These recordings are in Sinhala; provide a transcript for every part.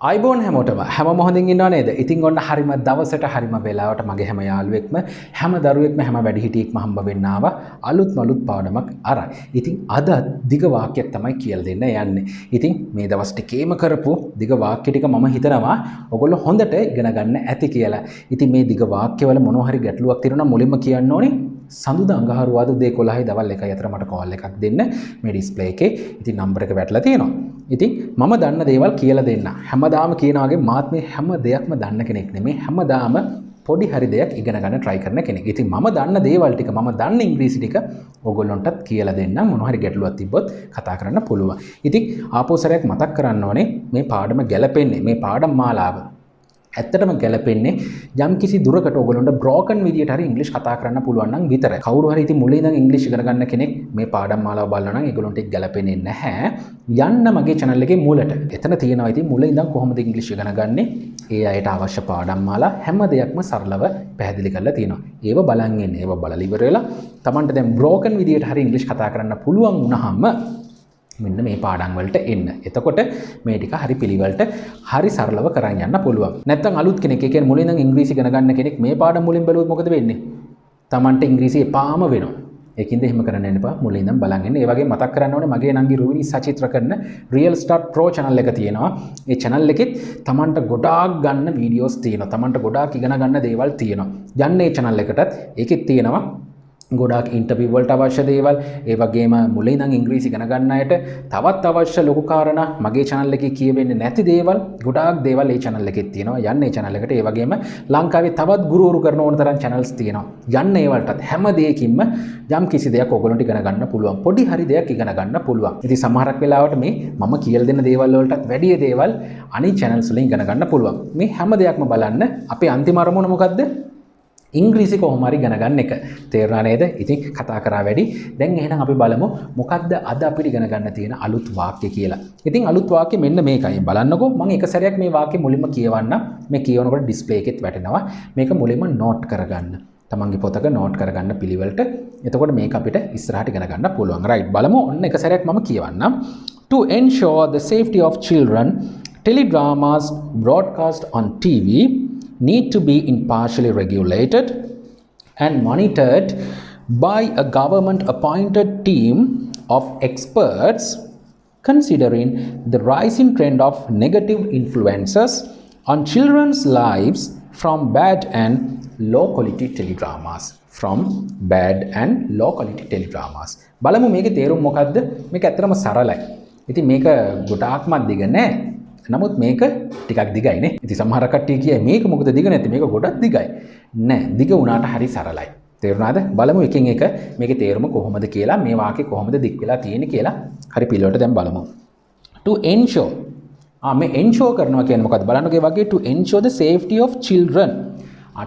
අයිබෝන් හැමෝටම හැම මොහොතින් ඉන්නව නේද? ඉතින් ඔන්න හරිම දවසට හරිම වෙලාවට මගේ හැම යාළුවෙක්ම හැම දරුවෙක්ම හැම වැඩිහිටියෙක්ම හම්බ වෙන්න ආවා අලුත් පාඩමක් අරන්. ඉතින් අද දිග වාක්‍යයක් තමයි කියලා දෙන්න යන්නේ. ඉතින් මේ දවස් ටිකේම කරපු දිග වාක්‍ය ටික මම හිතනවා ඔයගොල්ලෝ හොඳට ඉගෙන ගන්න ඇති කියලා. ඉතින් මේ දිග වාක්‍යවල මොනවා හරි ගැටලුවක් තියෙනවා නම් මුලින්ම කියන්න ඕනේ සඳුදා අඟහරුවාදා 2:11 දවල් 1 අතර මට කෝල් එකක් දෙන්න මේ ඩිස්ප්ලේ එකේ. ඉතින් නම්බර් එක වැටලා තියෙනවා. ඉතින් මම දන්න දේවල් කියලා දෙන්න. හැමදාම කියනා වගේ මාත් මේ හැම දෙයක්ම දන්න කෙනෙක් නෙමෙයි. හැමදාම පොඩි හරි දෙයක් ඉගෙන ගන්න try කරන කෙනෙක්. ඉතින් මම දන්න දේවල් ටික මම දන්න ඉංග්‍රීසි ටික ඔයගොල්ලන්ටත් කියලා දෙන්න. මොනවා හරි ගැටලුවක් තිබ්බොත් කතා කරන්න පුළුවන්. ඉතින් ආපහු සැරයක් මතක් කරන්න ඕනේ මේ පාඩම ගැලපෙන්නේ මේ පාඩම් මාලාව ඇත්තටම ගැලපෙන්නේ යම් කිසි දුරකට ඔයගොල්ලන්ට බ්‍රෝකන් විදියට හරි ඉංග්‍රීසි කතා කරන්න පුළුවන් නම් විතරයි. කවුරු හරි ඉතින් මුලින් ඉඳන් ඉංග්‍රීසි ඉගෙන ගන්න කෙනෙක් මේ පාඩම් මාලාව බලනවා නම් ඒගොල්ලන්ට ඒක ගැලපෙන්නේ නැහැ. යන්න මගේ channel එකේ මුලට. එතන තියෙනවා ඉතින් මුලින් ඉඳන් කොහොමද ඉංග්‍රීසි ඉගෙන ගන්නේ? ඒ අයට අවශ්‍ය පාඩම් මාලා හැම දෙයක්ම සරලව පැහැදිලි කරලා තියෙනවා. ඒව බලන් ඉන්න. ඒව බලලා ඉවර වෙලා Tamanට දැන් බ්‍රෝකන් විදියට හරි ඉංග්‍රීසි කතා කරන්න පුළුවන් වුණාම මෙන්න මේ පාඩම් වලට එන්න. එතකොට මේ ටික හරි පිළිවෙලට හරි සරලව කරන් යන්න පුළුවන්. නැත්තම් අලුත් කෙනෙක් ඒ කියන්නේ මුලින් ඉඳන් ඉංග්‍රීසි ඉගෙන ගන්න කෙනෙක් මේ පාඩම් මුලින් බැලුවොත් මොකද වෙන්නේ? Tamanට ඉංග්‍රීසි එපාම වෙනවා. ඒකින්ද එහෙම කරන්න යන්න එපා. මුලින් ඉඳන් බලන් ඉන්න. ඒ වගේ මතක් කරන්න ඕනේ මගේ නංගි රුවිනි සචිත්‍ර කරන Real Start Pro channel එක තියෙනවා. ඒ channel එකෙත් Tamanට ගොඩාක් ගන්න වීඩියෝස් තියෙනවා. Tamanට ගොඩාක් ඉගෙන ගන්න දේවල් තියෙනවා. යන්න ඒ channel එකටත් ඒකෙත් තියෙනවා ගොඩාක් ඉන්ටර්විව් වලට අවශ්‍ය දේවල් ඒ වගේම මුලින් ඉඳන් ඉංග්‍රීසි ඉගෙන ගන්න අයට තවත් අවශ්‍ය ලොකු කාරණා මගේ channel එකේ කියවෙන්නේ නැති දේවල් ගොඩාක් දේවල් ඒ channel එකේ තියෙනවා යන්න ඒ channel එකට ඒ වගේම ලංකාවේ තවත් ගුරුවරු කරන ඕන තරම් channels තියෙනවා යන්න ඒ වලටත් හැම දෙයකින්ම යම් කිසි දෙයක් ඔයගොල්ලන්ට ඉගෙන ගන්න පුළුවන් පොඩි හරි දෙයක් ඉගෙන ගන්න පුළුවන් ඉතින් සමහරක් වෙලාවට මේ මම කියලා දෙන දේවල් වලටත් වැඩි දේවල් අනිත් channels වලින් ඉගෙන ගන්න පුළුවන් මේ හැම දෙයක්ම බලන්න අපේ අන්තිම අරමුණ මොකද්ද ඉංග්‍රීසි කොහොම හරි ඉගෙන ගන්න එක. තේරුණා නේද? ඉතින් කතා කරා වැඩි. දැන් එහෙනම් අපි බලමු මොකද්ද අද අපිට ඉගෙන ගන්න තියෙන අලුත් වාක්‍ය කියලා. ඉතින් අලුත් වාක්‍ය මෙන්න මේකයි. බලන්නකෝ මම එක සැරයක් මේ වාක්‍ය මුලින්ම කියවන්න. මේ කියවනකොට ඩිස්ප්ලේ එකෙත් වැටෙනවා. මේක මුලින්ම නෝට් කරගන්න. තමන්ගේ පොතක නෝට් කරගන්න පිළිවෙලට. එතකොට මේක අපිට ඉස්සරහට ඉගෙන ගන්න පුළුවන්. right. බලමු ඔන්න එක සැරයක් මම කියවන්නම්. To ensure the safety of children, teledramas broadcast on TV need to be impartially regulated and monitored by a government appointed team of experts considering the rising trend of negative influences on children's lives from bad and low quality teledramas බලමු මේකේ තේරුම මොකද්ද මේක ඇත්තටම සරලයි ඉතින් මේක ගොඩාක්ම දිග නෑ නමුත් මේක ටිකක් දිගයි නේ. ඉතින් සමහර කට්ටිය කියයි මේක මොකද දිග නැති මේක ගොඩක් දිගයි. නෑ දිග වුණාට හරි සරලයි. තේරුණාද? බලමු එකින් එක මේකේ තේරුම කොහොමද කියලා මේ වාක්‍ය කොහොමද දික් වෙලා තියෙන්නේ කියලා හරි පිළිවෙලට දැන් බලමු. To ensure මේ ensure කරනවා කියන්නේ මොකද්ද? බලන්නකෝ ඒ වගේ to ensure the safety of children.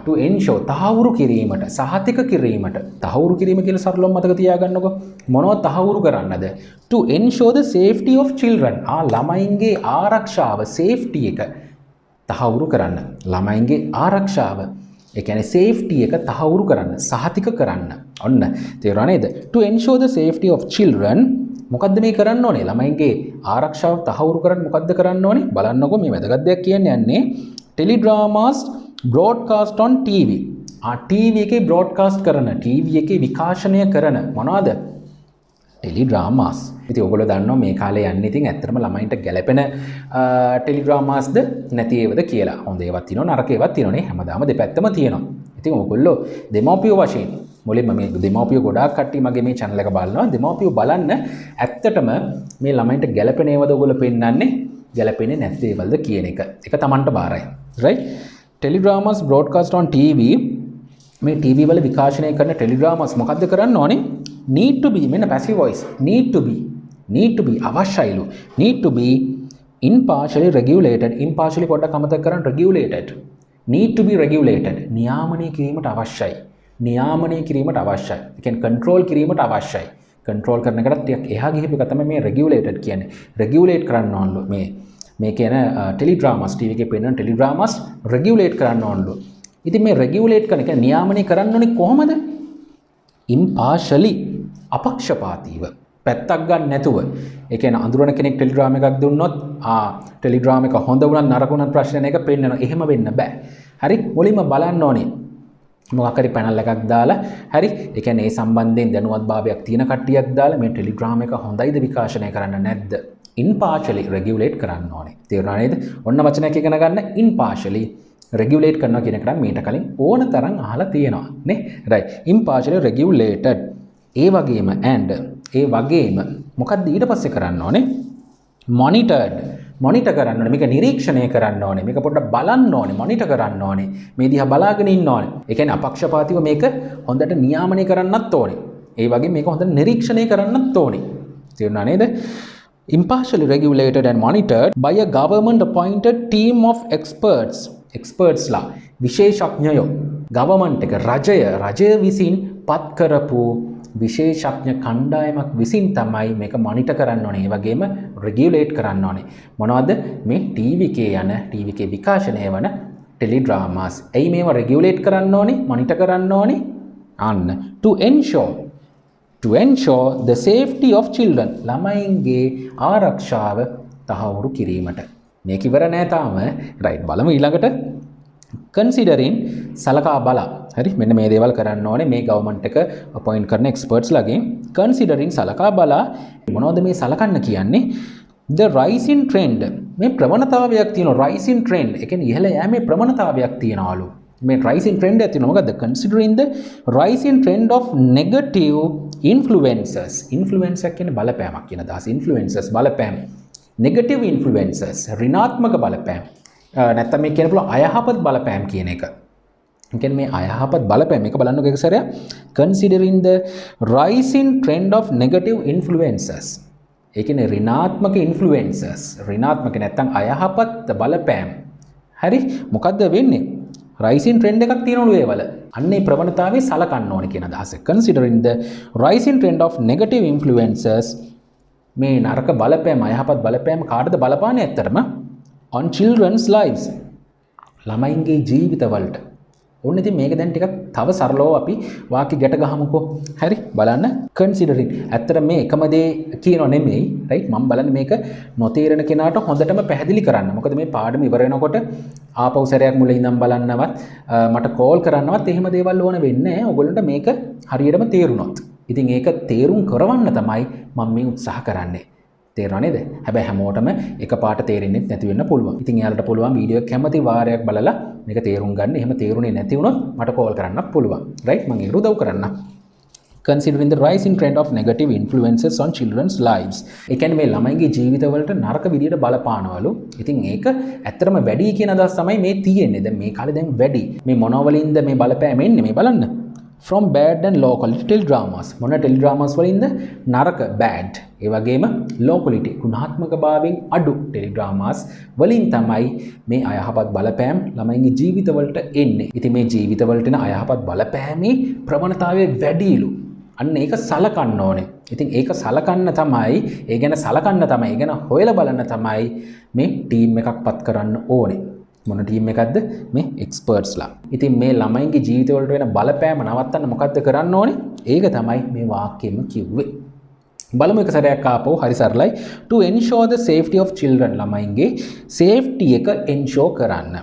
to ensure තහවුරු කිරීමට සහතික කිරීමට තහවුරු කිරීම කියලා සරලව මතක තියාගන්නකෝ මොනවද තහවුරු කරන්නද to ensure the safety of children ළමයින්ගේ ආරක්ෂාව safety එක තහවුරු කරන්න ළමයින්ගේ ආරක්ෂාව ඒ කියන්නේ safety එක තහවුරු කරන්න සහතික කරන්න ඔන්න තේරුණා නේද to ensure the safety of children මොකද්ද මේ කරන්න ඕනේ ළමයින්ගේ ආරක්ෂාව තහවුරු කරන්න මොකද්ද කරන්න ඕනේ බලන්නකෝ මේ වැදගත් දෙයක් කියන්නේ යන්නේ teledramas broadcast on TV. TV එකේ broadcast කරන TV එකේ විකාශනය කරන මොනවාද? teledramas. ඉතින් ඔයගොල්ලෝ දන්නවා මේ කාලේ යන්නේ ඉතින් ඇත්තටම ළමයින්ට ගැළපෙන teledramasද නැති ඒවාද කියලා. හොඳ ඒවාත් තියෙනවා නරක ඒවාත් තියෙනවා නේ. හැමදාම දෙපැත්තම තියෙනවා. ඉතින් ඔයගොල්ලෝ දෙමව්පියෝ වශයෙන් මුලින්ම මේ දෙමව්පියෝ ගොඩාක් කට්ටිය මගේ මේ channel එක බලනවා. දෙමව්පියෝ බලන්න ඇත්තටම මේ ළමයින්ට ගැළපෙන ඒවාද ඔයගොල්ලෝ පෙන්නන්නේ ගැළපෙන්නේ නැති ඒවාද කියන එක. ඒක Tamanට බාරයි. right? teledramas broadcast on TV මේ TV වල විකාශනය කරන teledramas මොකද්ද කරන්න ඕනේ need to be මෙන්න passive voice need to be අවශ්‍යයිලු need to be impartially regulated impartially පොඩ්ඩක් අමතක කරන්න regulated need to be regulated නියාමනය කිරීමට අවශ්‍යයි ඒ කියන්නේ control කිරීමට අවශ්‍යයි control කරන එකට ටිකක් එහා ගිහිපු එක තමයි මේ regulated කියන්නේ regulate කරන්න ඕනලු මේ කියන ටෙලිඩ්‍රාමාස් TV එකේ පෙන්වන ටෙලිඩ්‍රාමාස් රෙගියුලේට් කරන්න ඕනලු. ඉතින් මේ රෙගියුලේට් කරන එක නියාමනය කරන්න ඕනේ කොහොමද? impartially අපක්ෂපාතීව. පැත්තක් ගන්න නැතුව ඒ කියන්නේ අඳුරන කෙනෙක් ටෙලිග්‍රෑම් එකක් දුන්නොත් ටෙලිග්‍රෑම් එක හොඳ වුණත් නරක වුණත් ප්‍රශ්න එක පෙන්නනවා. එහෙම වෙන්න බෑ. හරි මුලින්ම බලන්න ඕනේ මොකක් හරි පැනල් එකක් දාලා හරි ඒ කියන්නේ ඒ සම්බන්ධයෙන් දැනුවත්භාවයක් තියෙන කට්ටියක් දාලා මේ ටෙලිග්‍රෑම් එක හොඳයිද විකාශනය කරන්න නැද්ද impartially regulate කරන්න ඕනේ. තේරුණා නේද? ඔන්න වචනයක් ඉගෙන ගන්න impartially regulate කරනවා කියන එකට මීට කලින් ඕන තරම් අහලා තියෙනවා නේ. right impartially regulated ඒ වගේම and ඒ වගේම මොකක්ද ඊට පස්සේ කරන්න ඕනේ? monitored මොනිටර් කරන්න ඕනේ. මේක නිරීක්ෂණය කරන්න ඕනේ. මේක පොඩ්ඩක් බලන්න ඕනේ. මොනිටර් කරන්න ඕනේ. මේ දිහා බලාගෙන ඉන්න ඕනේ. ඒ කියන්නේ අපක්ෂපාතීව මේක හොඳට නියාමනය කරන්නත් ඕනේ. ඒ වගේ මේක හොඳට නිරීක්ෂණය කරන්නත් ඕනේ. තේරුණා නේද? Impartially regulated and monitored by a government appointed team of experts. Experts ලා විශේෂඥයෝ government එක රජය විසින් පත් කරපු විශේෂඥ කණ්ඩායමක් විසින් තමයි මේක මොනිටර් කරන්න ඕනේ. ඒ වගේම රෙගියුලේට් කරන්න ඕනේ. මොනවද? මේ ටීවී එකේ විකාශනය වන ටෙලිඩ්‍රාමාස්. එයි මේවා රෙගියුලේට් කරන්න ඕනේ, මොනිටර් කරන්න ඕනේ. අන්න to ensure the safety of children. ළමයින්ගේ ආරක්ෂාව තහවුරු කිරීමට. මේක ඉවර නෑ තාම. right බලමු ඊළඟට considering සලකා බලා. හරි මෙන්න මේ දේවල් කරන්න ඕනේ මේ ගවර්න්මන්ට් එක අපොයින්ට් කරන එක්ස්පර්ට්ස් ලගෙන් considering සලකා බලා මොනවද මේ සලකන්න කියන්නේ the rising trend මේ ප්‍රවණතාවයක් තියෙනවා rising trend ඒ කියන්නේ ඉහළ යෑමේ ප්‍රවණතාවයක් තියෙනවලු මේ rising trend එක තියෙනවා මොකද්ද considering the rising trend of negative influences කියන්නේ බලපෑමක් කියන අදහස influences බලපෑම negative influences ඍණාත්මක බලපෑම නැත්නම් මේ කියන පුළුවන් අයහපත් බලපෑම් කියන එක කියන්නේ මේ අයහපත් බලපෑම මේක බලන්නකෝ එක සැරයක් considering the rising trend of negative influences ඒ කියන්නේ ඍණාත්මක influences ඍණාත්මක නැත්නම් අයහපත් බලපෑම් හරි මොකද්ද වෙන්නේ rising trend එකක් තියෙනවලු ඒවල අන්නේ ප්‍රවණතාවයේ සලකන්න ඕනේ කියන අදහස considering the rising trend of negative influences මේ නරක බලපෑම අයහපත් බලපෑම කාටද බලපාන්නේ ඇත්තටම on children's lives ළමයින්ගේ ජීවිතවලට ඕන්න ඉතින් මේක දැන් ටිකක් තව සරලව අපි වාක්‍ය ගැට ගහමුකෝ. හරි බලන්න considering. ඇත්තට මේ එකම දේ කියනෝ නෙමෙයි. right මම බලන්නේ මේක නොතේරෙන කෙනාට හොඳටම පැහැදිලි කරන්න. මොකද මේ පාඩම ඉවර වෙනකොට ආපහු සැරයක් මුලින් ඉඳන් බලන්නවත් මට කෝල් කරන්නවත් එහෙම දේවල් ඕන වෙන්නේ නැහැ. ඔයගොල්ලන්ට මේක හරියටම තේරුණොත්. ඉතින් ඒක තේරුම් කරවන්න තමයි මම මේ උත්සාහ කරන්නේ. තේරෙනව නේද? හැබැයි හැමෝටම එකපාරට තේරෙන්නේ නැති වෙන්න පුළුවන්. ඉතින් එයාලට පුළුවන් වීඩියෝ එක කැමති වාරයක් බලලා මේක තේරුම් ගන්න. එහෙම තේරුනේ නැති වුණොත් මට කෝල් කරන්නත් පුළුවන්. right මම ඒක උදව් කරන්න. Considering the rising trend of negative influences on children's lives. ඒ කියන්නේ මේ ළමයිගේ ජීවිතවලට නරක විදියට බලපානවලු. ඉතින් ඒක ඇත්තටම වැඩි කියන අදහස් තමයි මේ තියෙන්නේ. දැන් මේ කාලේ දැන් වැඩි. මේ මොනවලින්ද මේ බලපෑම එන්නේ මේ බලන්න. From bad and low quality teledramas. මොන teledramas වලින්ද? නරක bad. ඒ වගේම low quality ගුණාත්මක භාවයෙන් අඩු teledramas වලින් තමයි මේ අයහපත් බලපෑම් ළමයින්ගේ ජීවිතවලට එන්නේ. ඉතින් මේ ජීවිතවලට එන අයහපත් බලපෑමේ ප්‍රවණතාවය වැඩිලු. අන්න ඒක සලකන්න ඕනේ. ඉතින් ඒක සලකන්න තමයි, ඒ ගැන සලකන්න තමයි, ඒ ගැන හොයලා බලන්න තමයි මේ ටීම් එකක් පත් කරන්න ඕනේ. මොන ටීම් එකක්ද? මේ එක්ස්පර්ට්ස්ලා. ඉතින් මේ ළමයින්ගේ ජීවිතවලට වෙන බලපෑම නවත්තන්න මොකද්ද කරන්න ඕනේ? ඒක තමයි මේ වාක්‍යෙම කිව්වේ. බලමු එක සැරයක් ආපහු හරි සරලයි. To ensure the safety of children ළමයින්ගේ safety එක ensure කරන්න.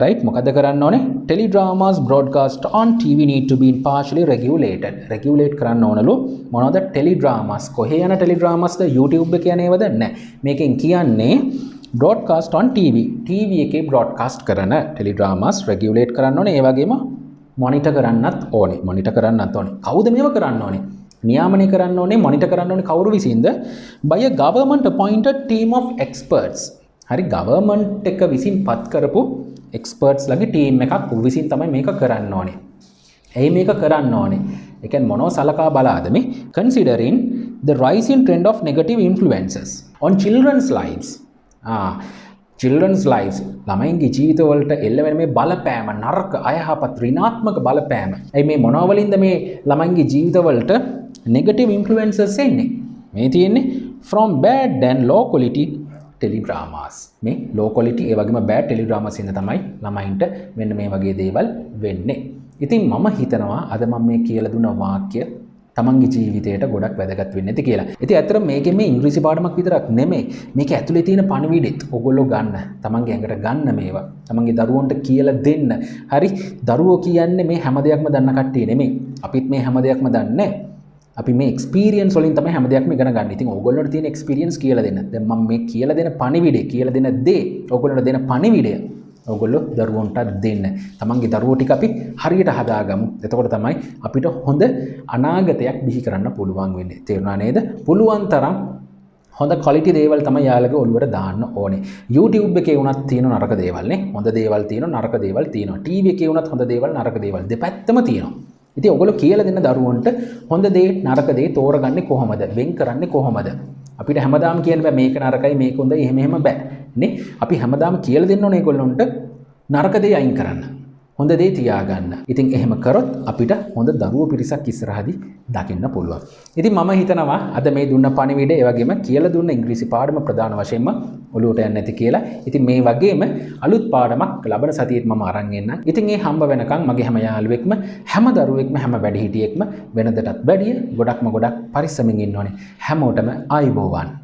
right මොකද්ද කරන්න ඕනේ? teledramas broadcast on TV need to be partially regulated. regulate කරන්න ඕනලු. මොනවද teledramas? කොහේ යන teledramasද? YouTube එකේ යනේවද? නැහැ. මේකෙන් කියන්නේ broadcast on TV. TV එකේ broadcast කරන teledramas regulate කරන්න ඕනේ. ඒ වගේම monitor කරන්නත් ඕනේ. monitor කරන්නත් ඕනේ. කවුද මේව කරන්න ඕනේ? නියාමනය කරන්න ඕනේ, monitor කරන්න ඕනේ කවුරු විසින්ද? by a government appointed team of experts. හරි government එක විසින් පත් කරපු experts ලගේ team එකක් විසින් තමයි මේක කරන්න ඕනේ. එයි මේක කරන්න ඕනේ. ඒ කියන්නේ මොනව සලකා බලාද මේ? considering the rising trend of negative influences on children's lives. children's lives ළමයින්ගේ ජීවිතවලට එල්ල වෙන මේ බලපෑම නරක අයහපත් ඍණාත්මක බලපෑම. ඒ මේ මොනවා වලින්ද මේ ළමයින්ගේ ජීවිතවලට negative influences එන්නේ? මේ තියෙන්නේ from bad and low quality teledramas. මේ low quality ඒ වගේම bad teledramas ඉඳ තමයි ළමයින්ට මෙන්න මේ වගේ දේවල් වෙන්නේ. ඉතින් මම හිතනවා අද මම මේ කියලා දුන්න වාක්‍ය තමන්ගේ ජීවිතයට ගොඩක් වැදගත් වෙන්නේ නැති කියලා. ඉතින් ඇත්තට මේකෙන් මේ ඉංග්‍රීසි පාඩමක් විතරක් නෙමෙයි. මේක ඇතුලේ තියෙන පණිවිඩෙත් ඔයගොල්ලෝ ගන්න. තමන්ගේ ඇඟට ගන්න මේවා. තමන්ගේ දරුවන්ට කියලා දෙන්න. හරි? දරුවෝ කියන්නේ මේ හැම දෙයක්ම දන්න කට්ටිය නෙමෙයි. අපිත් මේ හැම දෙයක්ම දන්නේ නැහැ. අපි මේ එක්ස්පීරියන්ස් වලින් තමයි හැම දෙයක්ම ඉගෙන ගන්න. ඉතින් ඕගොල්ලන්ට තියෙන එක්ස්පීරියන්ස් කියලා දෙන්න. දැන් මම මේ කියලා දෙන පණිවිඩය කියලා දෙන දේ ඕගොල්ලන්ට දෙන පණිවිඩය ඕගොල්ලෝ දරුවන්ට දෙන්න. තමන්ගේ දරුවෝ ටික අපි හරියට හදාගමු. එතකොට තමයි අපිට හොඳ අනාගතයක් බිහි කරන්න පුළුවන් වෙන්නේ. තේරුණා නේද? පුළුවන් තරම් හොඳ ක්වලිටි දේවල් තමයි යාළුවෝ ඔළුවට දාන්න ඕනේ. YouTube එකේ වුණත් තියෙන නරක දේවල් නේ. හොඳ දේවල් තියෙනවා, නරක දේවල් තියෙනවා. TV එකේ වුණත් හොඳ දේවල්, නරක දේවල් දෙපැත්තම තියෙනවා. ඉතින් ඔයගොල්ලෝ කියලා දෙන්න දරුවන්ට හොඳ දේ, නරක දේ තෝරගන්නේ කොහොමද? වෙන් කරන්නේ කොහොමද? අපිට හැමදාම කියන්න බෑ මේක නරකයි මේක හොඳයි එහෙම බෑ නේ. අපි හැමදාම කියලා දෙන්න ඕනේ ඒගොල්ලොන්ට නරක දේ අයින් කරන්න. හොඳ දේ තියාගන්න. ඉතින් එහෙම කරොත් අපිට හොඳ දරුවෝ පිරිසක් ඉස්සරහදී දකින්න පුළුවන්. ඉතින් මම හිතනවා අද මේ දුන්න පණිවිඩය ඒ වගේම කියලා දුන්න ඉංග්‍රීසි පාඩම ප්‍රධාන වශයෙන්ම ඔලුවට යන්නේ නැති කියලා. ඉතින් මේ වගේම අලුත් පාඩමක් ලබන සතියේත් මම අරන් එන්නම්. ඉතින් මේ හම්බ වෙනකන් මගේ හැම යාළුවෙක්ම හැම දරුවෙක්ම හැම වැඩිහිටියෙක්ම වෙනදටත් වැඩිය ගොඩක් පරිස්සමින් ඉන්න ඕනේ. හැමෝටම ආයුබෝවන්.